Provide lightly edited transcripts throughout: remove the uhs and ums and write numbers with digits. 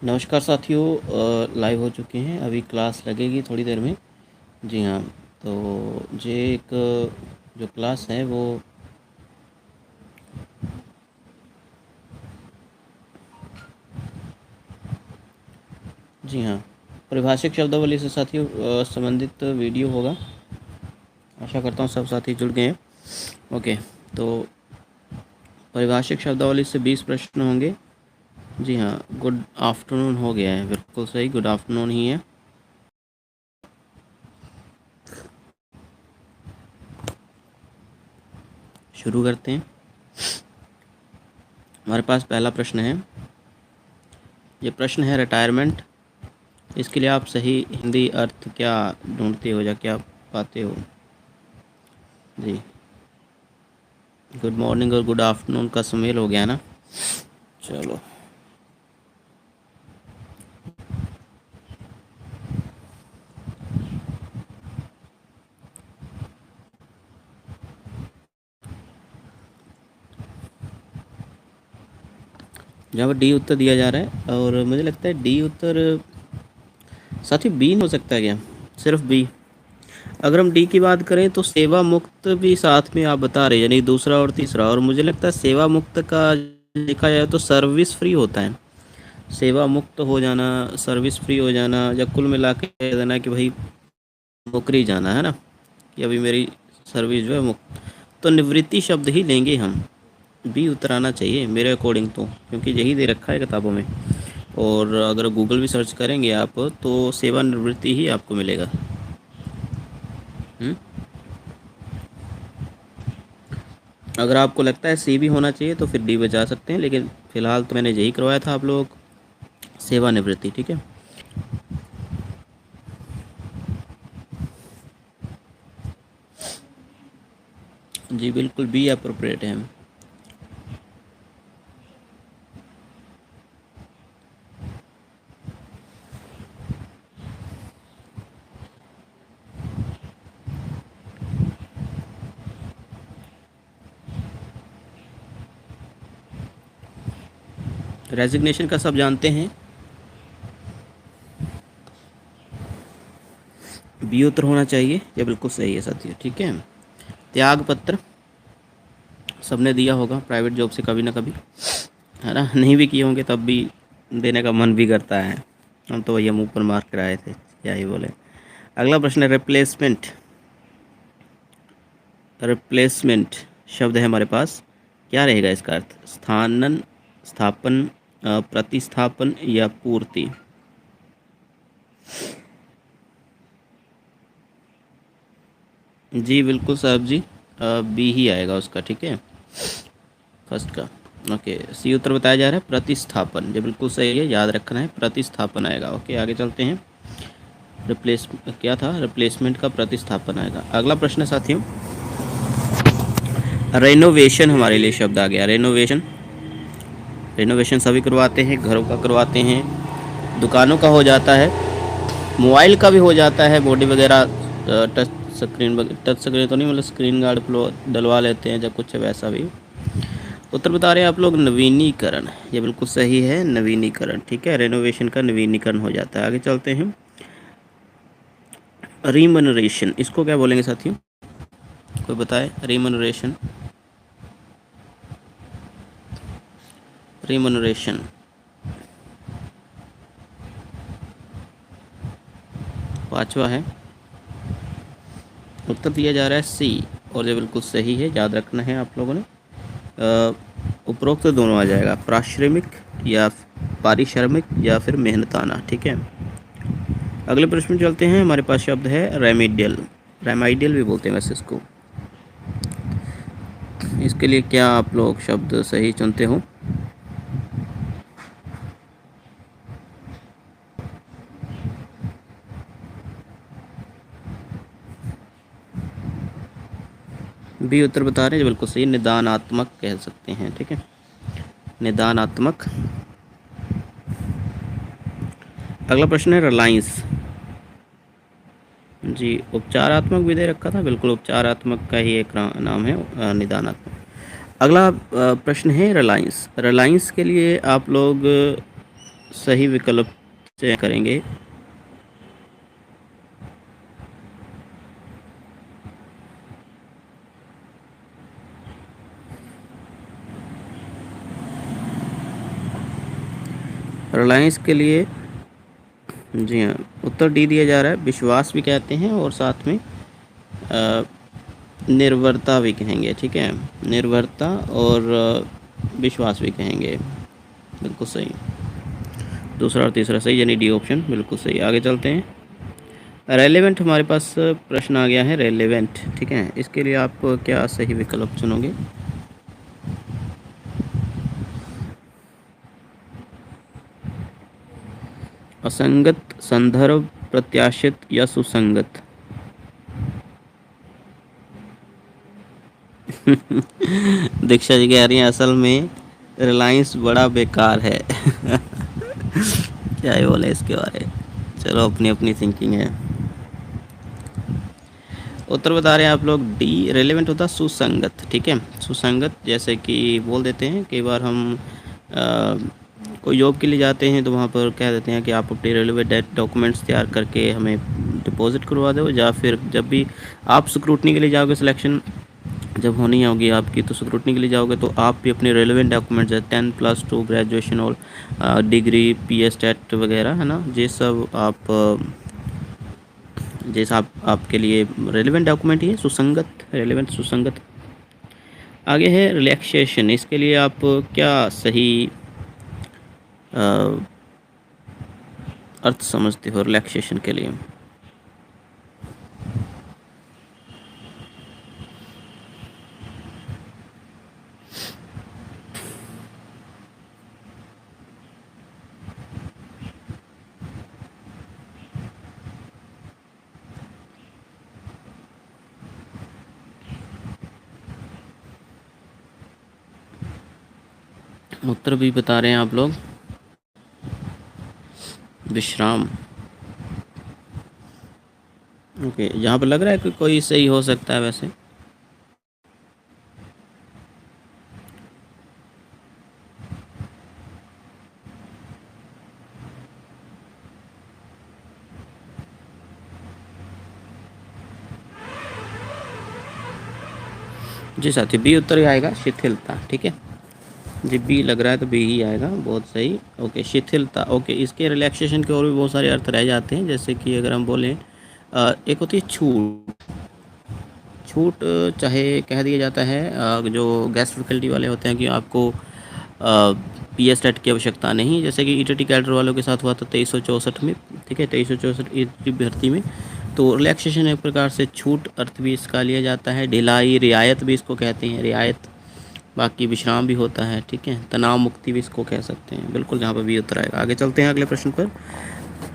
नमस्कार साथियों, लाइव हो चुके हैं। अभी क्लास लगेगी थोड़ी देर में। जी हाँ। तो ये एक जो क्लास है वो जी हाँ, परिभाषिक शब्दावली से साथियों संबंधित वीडियो होगा। आशा करता हूँ सब साथी जुड़ गए हैं। ओके। तो परिभाषिक शब्दावली से 20 प्रश्न होंगे। जी हाँ, गुड आफ्टरनून हो गया है, बिल्कुल सही, गुड आफ्टरनून ही है। शुरू करते हैं। हमारे पास पहला प्रश्न है। ये प्रश्न है रिटायरमेंट। इसके लिए आप सही हिंदी अर्थ क्या ढूंढते हो या क्या पाते हो? जी, गुड मॉर्निंग और गुड आफ्टरनून का सुमेल हो गया ना। चलो, जहाँ पर डी उत्तर दिया जा रहा है और मुझे लगता है डी उत्तर साथ ही बी हो सकता है क्या? सिर्फ बी। अगर हम डी की बात करें तो सेवा मुक्त भी साथ में आप बता रहे हैं, यानी दूसरा और तीसरा। और मुझे लगता है सेवा मुक्त का देखा जाए तो सर्विस फ्री होता है। सेवा मुक्त हो जाना, सर्विस फ्री हो जाना, या कुल मिला के कह देना कि भाई नौकरी जाना है ना, कि अभी मेरी सर्विस जो है मुक्त। तो निवृत्ति शब्द ही लेंगे हम। बी उत्तर आना चाहिए मेरे अकॉर्डिंग तो, क्योंकि यही दे रखा है किताबों में। और अगर गूगल भी सर्च करेंगे आप तो सेवानिवृत्ति ही आपको मिलेगा। हम्म? अगर आपको लगता है सी भी होना चाहिए तो फिर डी बजा सकते हैं, लेकिन फ़िलहाल तो मैंने यही करवाया था आप लोगों को, सेवानिवृत्ति। ठीक है। जी बिल्कुल, बी अप्रोप्रिएट है। रेजिग्नेशन का सब जानते हैं। बी उत्तर होना चाहिए, ये बिल्कुल सही है साथियों। ठीक है। त्याग पत्र सबने दिया होगा प्राइवेट जॉब से कभी ना कभी, है ना। नहीं भी किए होंगे तब भी देने का मन भी करता है। हम तो भैया मुँह पर मार कर आए थे, क्या ही बोले। अगला प्रश्न है रिप्लेसमेंट। रिप्लेसमेंट शब्द है हमारे पास, क्या रहेगा इसका अर्थ? स्थानन, स्थापन, प्रतिस्थापन या पूर्ति? जी बिल्कुल साहब जी, बी ही आएगा उसका। ठीक है, फर्स्ट का। ओके, सी उत्तर बताया जा रहा है प्रतिस्थापन। ये बिल्कुल सही है, याद रखना है, प्रतिस्थापन आएगा। ओके, आगे चलते हैं। रिप्लेस क्या था? रिप्लेसमेंट का प्रतिस्थापन आएगा। अगला प्रश्न है साथियों, रेनोवेशन हमारे लिए शब्द आ गया। रेनोवेशन, रेनोवेशन सभी करवाते हैं, घरों का करवाते हैं, दुकानों का हो जाता है, मोबाइल का भी हो जाता है, बॉडी वगैरह टच स्क्रीन, टच स्क्रीन तो नहीं, मतलब स्क्रीन गार्ड फ्लो डलवा लेते हैं जब कुछ वैसा भी। उत्तर बता रहे हैं आप लोग नवीनीकरण। ये बिल्कुल सही है, नवीनीकरण। ठीक है, रेनोवेशन का नवीनीकरण हो जाता है। आगे चलते हैं। रिमनरेशन, इसको क्या बोलेंगे साथियों? कोई बताए? रिमनरेशन, रिमनरेशन पांचवा है। उत्तर दिया जा रहा है सी, और ये बिल्कुल सही है, याद रखना है आप लोगों ने। उपरोक्त दोनों आ जाएगा, पारिश्रमिक या पारिश्रमिक या फिर मेहनताना। ठीक है। अगले प्रश्न में चलते हैं। हमारे पास शब्द है रेमेडियल। रेमेडियल भी बोलते हैं वैसे इसको। इसके लिए क्या आप लोग शब्द सही चुनते हो? बी उत्तर बता रहे हैं, बिल्कुल सही, निदानात्मक कह सकते हैं। ठीक है, निदानात्मक। अगला प्रश्न है रिलायंस। जी, उपचारात्मक भी दे रखा था, बिल्कुल उपचारात्मक का ही एक नाम है, निदानात्मक। अगला प्रश्न है रिलायंस। रिलायंस के लिए आप लोग सही विकल्प चयन करेंगे। रिलायंस के लिए जी हाँ, उत्तर डी दिया जा रहा है। विश्वास भी कहते हैं और साथ में निर्भरता भी कहेंगे, ठीक है। निर्भरता और विश्वास भी कहेंगे, बिल्कुल सही। दूसरा और तीसरा सही, यानी डी ऑप्शन बिल्कुल सही। आगे चलते हैं। रेलेवेंट हमारे पास प्रश्न आ गया है, रेलेवेंट, ठीक है। इसके लिए आप क्या सही विकल्प चुनोगे? असंगत, संदर्भ, प्रत्याशित या सुसंगत? दीक्षा जी कह रही हैं असल में रिलायंस बड़ा बेकार है। क्या ही बोले इसके बारे में, चलो अपनी अपनी थिंकिंग है। उत्तर बता रहे हैं आप लोग डी, रेलेवेंट होता सुसंगत, ठीक है। सुसंगत जैसे कि बोल देते हैं कई बार हम कोई जॉब के लिए जाते हैं तो वहाँ पर कह देते हैं कि आप अपने रेलेवेंट डॉक्यूमेंट्स तैयार करके हमें डिपॉजिट करवा दो, या फिर जब भी आप स्क्रूटनी के लिए जाओगे, सिलेक्शन जब होनी होगी आपकी, तो स्क्रूटनी के लिए जाओगे तो आप भी अपने रेलेवेंट डॉक्यूमेंट्स जैसे 10+2 ग्रेजुएशन और डिग्री, PS टेट वगैरह, है ना, ये सब आप जैसा आपके लिए रेलेवेंट डॉक्यूमेंट ही है, सुसंगत, रेलेवेंट सुसंगत। आगे है रिलैक्सेशन, इसके लिए आप क्या सही अर्थ समझते हो रिलैक्सेशन के लिए? उत्तर भी बता रहे हैं आप लोग, विश्राम। ओके, यहाँ पर लग रहा है कि कोई सही हो सकता है वैसे। जी साथी, बी उत्तर ही आएगा, शिथिलता, ठीक है। जी बी लग रहा है तो बी ही आएगा, बहुत सही। ओके, शिथिलता। ओके, इसके रिलैक्सेशन के और भी बहुत सारे अर्थ रह जाते हैं, जैसे कि अगर हम बोलें एक होती है छूट। छूट चाहे कह दिया जाता है जो गेस्ट फैकल्टी वाले होते हैं कि आपको PS टेट की आवश्यकता नहीं, जैसे कि ETT कैडर वालों के साथ हुआ था 2364 में, ठीक है, 2364 की भर्ती में। तो रिलैक्सेशन एक प्रकार से छूट अर्थ भी इसका लिया जाता है। ढिलाई, रियायत भी इसको कहते हैं, रियायत। बाकी विश्राम भी होता है, ठीक है। तनाव मुक्ति भी इसको कह सकते हैं, बिल्कुल, जहाँ पर भी उत्तर आएगा। आगे चलते हैं अगले प्रश्न पर।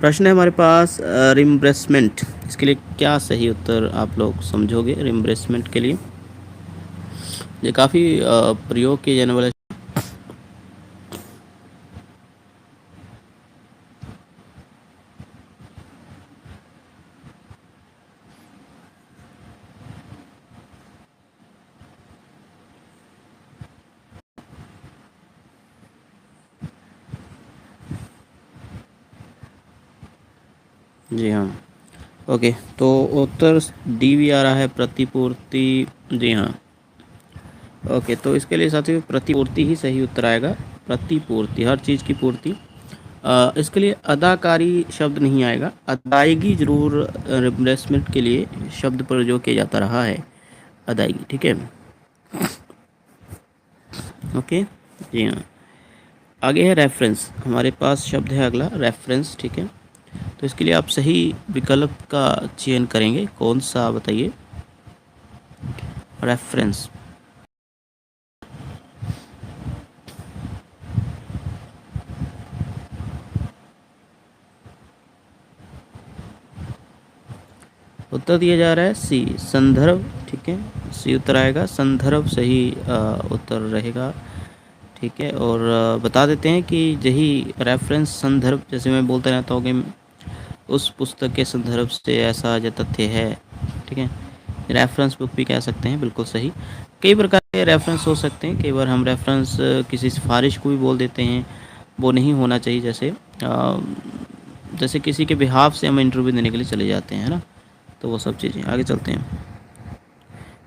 प्रश्न है हमारे पास रिम्बर्समेंट, इसके लिए क्या सही उत्तर आप लोग समझोगे रिम्बर्समेंट के लिए? ये काफ़ी प्रयोग किए जाने वाले। जी हाँ, ओके, तो उत्तर डी भी आ रहा है, प्रतिपूर्ति। जी हाँ, ओके, तो इसके लिए साथियों प्रतिपूर्ति ही सही उत्तर आएगा। प्रतिपूर्ति, हर चीज़ की पूर्ति। इसके लिए अदाकारी शब्द नहीं आएगा, अदायगी जरूर रिप्लेसमेंट के लिए शब्द प्रयोग किया जाता रहा है, अदायगी, ठीक है। ओके, जी हाँ। आगे है रेफरेंस, हमारे पास शब्द है अगला रेफरेंस, ठीक है। तो इसके लिए आप सही विकल्प का चयन करेंगे, कौन सा बताइए? रेफरेंस। उत्तर दिया जा रहा है सी, संदर्भ, ठीक है। सी उत्तर आएगा, संदर्भ सही उत्तर रहेगा, ठीक है। और बता देते हैं कि यही रेफरेंस, संदर्भ, जैसे मैं बोलता रहता हूँ कि उस पुस्तक के संदर्भ से ऐसा जो तथ्य है, ठीक है, रेफरेंस बुक भी कह सकते हैं, बिल्कुल सही। कई प्रकार के रेफरेंस हो सकते हैं, कई बार हम रेफरेंस किसी सिफारिश को भी बोल देते हैं, वो नहीं होना चाहिए। जैसे किसी के बिहाफ से हम इंटरव्यू देने के लिए चले जाते हैं, है ना, तो वो सब चीज़ें। आगे चलते हैं।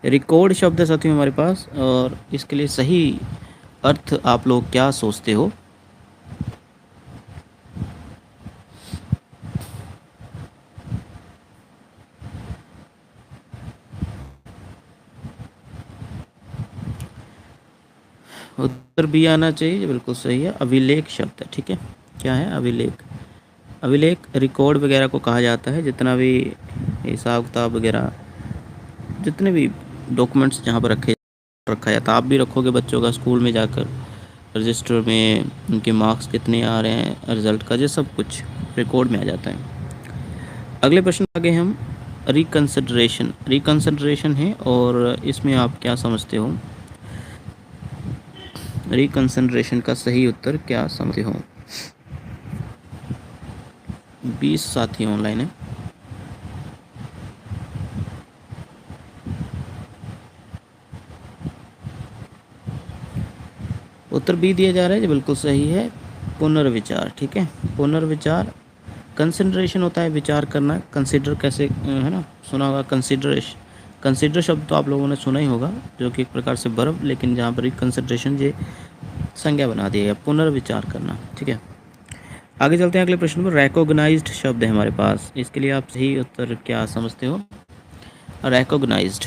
रिकॉर्ड शब्द है साथियों हमारे पास, और इसके लिए सही अर्थ आप लोग क्या सोचते हो? उत्तर बी आना चाहिए, ये बिल्कुल सही है। अभिलेख शब्द है, ठीक है। क्या है? अभिलेख। अभिलेख रिकॉर्ड वगैरह को कहा जाता है, जितना भी हिसाब किताब वगैरह, जितने भी डॉक्यूमेंट्स जहाँ पर रखा जाता है। आप भी रखोगे बच्चों का स्कूल में जाकर, रजिस्टर में उनके मार्क्स कितने आ रहे हैं, रिजल्ट का, ये सब कुछ रिकॉर्ड में आ जाता है। अगले प्रश्न आगे हम रिकंसिडरेशन। रिकंसिडरेशन है, और इसमें आप क्या समझते हो? रिकंसिडरेशन का सही उत्तर क्या समझते हो? 20 साथी ऑनलाइन है। उत्तर बी दिया जा रहा है, जो बिल्कुल सही है। पुनर्विचार, ठीक है। पुनर्विचार। कंसिडरेशन होता है विचार करना, कंसिडर कैसे, है ना, सुना होगा कंसिडरेशन। कंसिडर शब्द तो आप लोगों ने सुना ही होगा, जो कि एक प्रकार से वर्ब, लेकिन जहाँ पर कंसिडरेशन ये संज्ञा बना दिया गया, पुनर्विचार करना, ठीक है। आगे चलते हैं अगले प्रश्न पर। रिकॉग्नाइज्ड शब्द है हमारे पास, इसके लिए आप सही उत्तर क्या समझते हो? रिकॉग्नाइज्ड।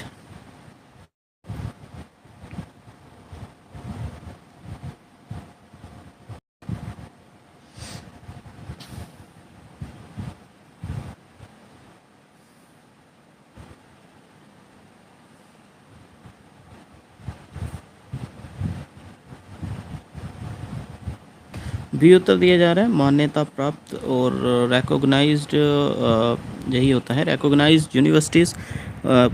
बी उत्तर दिया जा रहा है, मान्यता प्राप्त। और रिकॉग्नाइज्ड यही होता है। रिकॉग्नाइज्ड यूनिवर्सिटीज़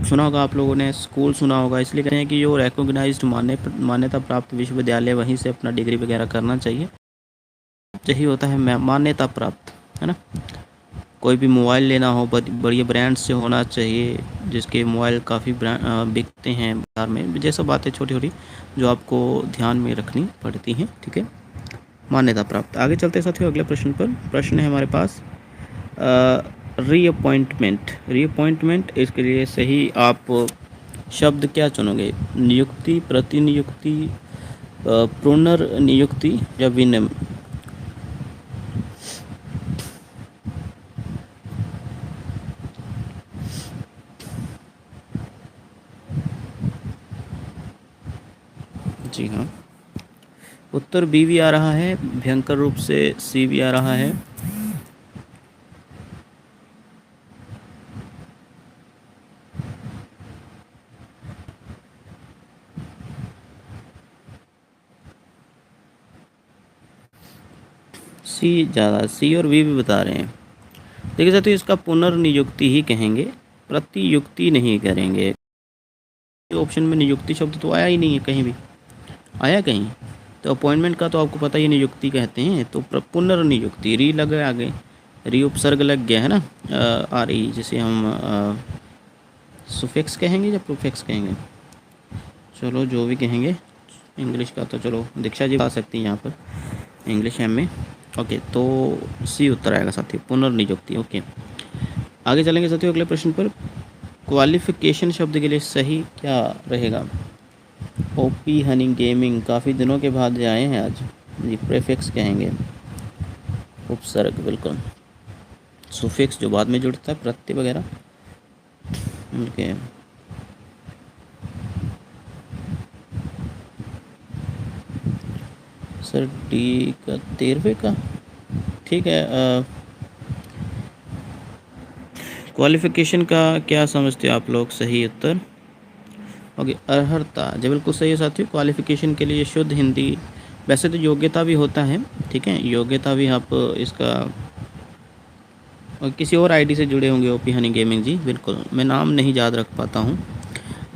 सुना होगा आप लोगों ने, स्कूल सुना होगा, इसलिए कहते हैं कि जो रिकॉग्नाइज्ड मान्यता प्राप्त विश्वविद्यालय, वहीं से अपना डिग्री वगैरह करना चाहिए। यही होता है मान्यता प्राप्त, है ना। कोई भी मोबाइल लेना हो, बढ़िया ब्रांड से होना चाहिए, जिसके मोबाइल काफ़ी बिकते हैं बाज़ार में। ये सब बातें छोटी छोटी जो आपको ध्यान में रखनी पड़ती हैं, ठीक है। मान्यता प्राप्त। आगे चलते हैं साथियों अगले प्रश्न पर। प्रश्न है हमारे पास रीअपॉइंटमेंट। रीअपॉइंटमेंट, इसके लिए सही आप शब्द क्या चुनोगे? नियुक्ति, प्रतिनियुक्ति, पुनर्नियुक्ति या विनिमय? जी हाँ, उत्तर बी भी आ रहा है, भयंकर रूप से सी भी आ रहा है। सी ज़्यादा, सी और बी भी बता रहे हैं। देखिए साथियों, इसका पुनर्नियुक्ति ही कहेंगे, प्रतियुक्ति नहीं करेंगे। ऑप्शन में नियुक्ति शब्द तो आया ही नहीं है कहीं भी, आया कहीं? तो अपॉइंटमेंट का तो आपको पता ही, नियुक्ति कहते हैं। तो पुनर्नियुक्ति, री लग गया आगे, री उपसर्ग लग गया, है ना, आ रही, जिसे हम सुफिक्स कहेंगे या प्रोफिक्स कहेंगे, चलो जो भी कहेंगे। इंग्लिश का तो चलो दीक्षा जी बता सकती हैं यहाँ पर, इंग्लिश एम में। ओके, तो सी उत्तर आएगा साथियों, पुनर्नियुक्ति। ओके, आगे चलेंगे साथियों अगले प्रश्न पर। क्वालिफिकेशन शब्द के लिए सही क्या रहेगा? ओपी हनी गेमिंग, काफ़ी दिनों के बाद आए हैं आज जी। प्रेफिक्स कहेंगे, उपसर्ग, बिल्कुल। सुफिक्स जो बाद में जुड़ता है, प्रत्यय वगैरह। ओके, सर डी का 13वें का, ठीक है। क्वालिफिकेशन का क्या समझते हो आप लोग? सही उत्तर ओके, अर्हता, जो बिल्कुल सही है साथियों। क्वालिफिकेशन के लिए शुद्ध हिंदी, वैसे तो योग्यता भी होता है, ठीक है, योग्यता भी आप इसका, और किसी और आईडी से जुड़े होंगे ओपी हनी गेमिंग जी, बिल्कुल, मैं नाम नहीं याद रख पाता हूँ।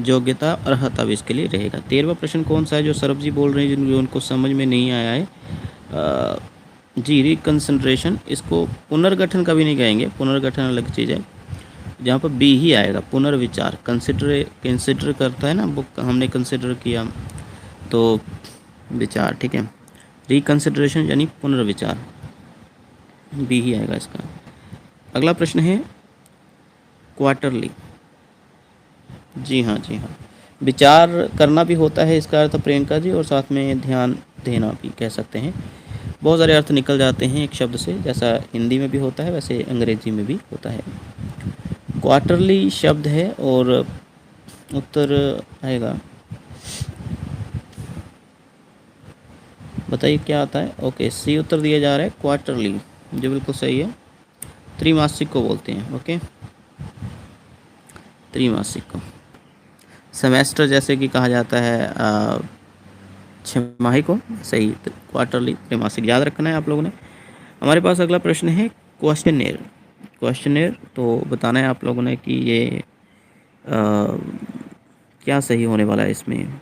योग्यता अर्हता भी इसके लिए रहेगा। 13वां प्रश्न कौन सा है जो सरब जी बोल रहे हैं, जिनको उनको समझ में नहीं आया है? जी, रिकंसिडरेशन, इसको पुनर्गठन कभी नहीं कहेंगे, पुनर्गठन अलग चीज़ है। जहाँ पर बी ही आएगा, पुनर्विचार। कंसिडर करता है ना, बुक हमने कंसिडर किया तो विचार, ठीक है। रिकंसिडरेशन यानी पुनर्विचार, बी ही आएगा इसका। अगला प्रश्न है क्वार्टरली। जी हाँ, जी हाँ, विचार करना भी होता है इसका अर्थ प्रियंका जी, और साथ में ध्यान देना भी कह सकते हैं। बहुत सारे अर्थ निकल जाते हैं एक शब्द से, जैसा हिंदी में भी होता है वैसे अंग्रेजी में भी होता है। क्वार्टरली शब्द है और उत्तर आएगा, बताइए क्या आता है। ओके, सी उत्तर दिया जा रहा है, क्वार्टरली, जो बिल्कुल सही है। त्रिमासिक को बोलते हैं। ओके, त्रिमासिक को सेमेस्टर जैसे कि कहा जाता है छमाही को, सही क्वार्टरली त्रिमासिक याद रखना है आप लोगों ने। हमारे पास अगला प्रश्न है क्वेश्चनेयर। क्वेश्चनेयर तो बताना है आप लोगों ने कि ये क्या सही होने वाला है इसमें।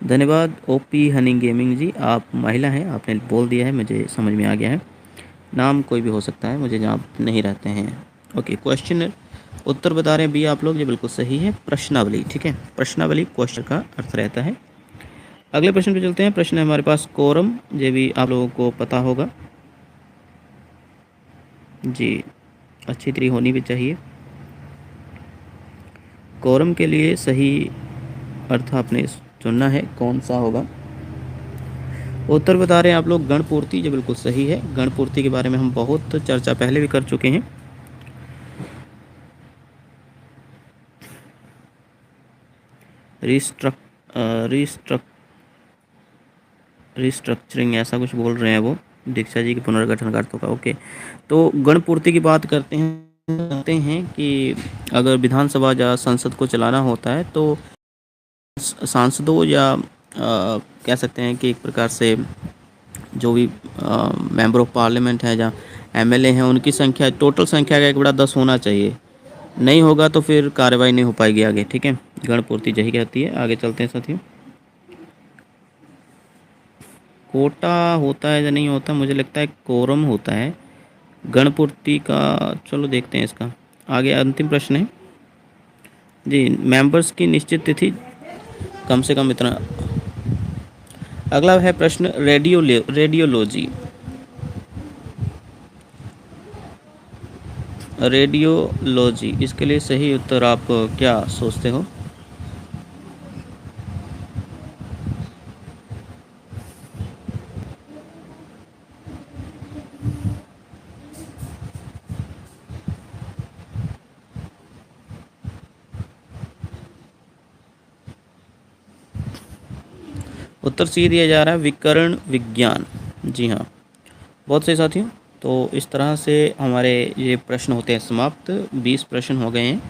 धन्यवाद ओपी हनी गेमिंग जी, आप महिला हैं, आपने बोल दिया है, मुझे समझ में आ गया है। नाम कोई भी हो सकता है, मुझे जहाँ नहीं रहते हैं। ओके, क्वेश्चन उत्तर बता रहे हैं बी आप लोग, ये बिल्कुल सही है, प्रश्नावली। ठीक है, प्रश्नावली क्वेश्चन का अर्थ रहता है। अगले प्रश्न पे चलते हैं। प्रश्न है हमारे पास कोरम, ये भी आप लोगों को पता होगा जी, अच्छी तरी होनी भी चाहिए। कोरम के लिए सही अर्थ आपने चुनना है, कौन सा होगा। उत्तर बता रहे हैं आप लोग गणपूर्ति, जो बिल्कुल सही है। गणपूर्ति के बारे में हम बहुत चर्चा पहले भी कर चुके हैं। रिस्ट्रक्चरिंग ऐसा कुछ बोल रहे हैं वो, दीक्षा जी के पुनर्गठन का अर्थों का। ओके, तो गणपूर्ति की बात करते हैं कि अगर विधानसभा या संसद को चलाना होता है तो सांसदों या कह सकते हैं कि एक प्रकार से जो भी मेंबर ऑफ पार्लियामेंट है या एमएलए हैं, उनकी संख्या, टोटल संख्या का 1/10 होना चाहिए। नहीं होगा तो फिर कार्रवाई नहीं हो पाएगी आगे। ठीक है, गणपूर्ति यही कहती है। आगे चलते हैं साथियों। कोटा होता है या नहीं होता, मुझे लगता है कोरम होता है गणपूर्ति का। चलो देखते हैं इसका। आगे अंतिम प्रश्न है जी, मेंबर्स की निश्चित तिथि कम से कम इतना। अगला है प्रश्न रेडियोलॉजी। रेडियोलॉजी, इसके लिए सही उत्तर आप क्या सोचते हो। उत्तर सी दिया जा रहा है, विकर्ण विज्ञान। जी हाँ, बहुत सही साथियों। तो इस तरह से हमारे ये प्रश्न होते हैं समाप्त। 20 प्रश्न हो गए हैं।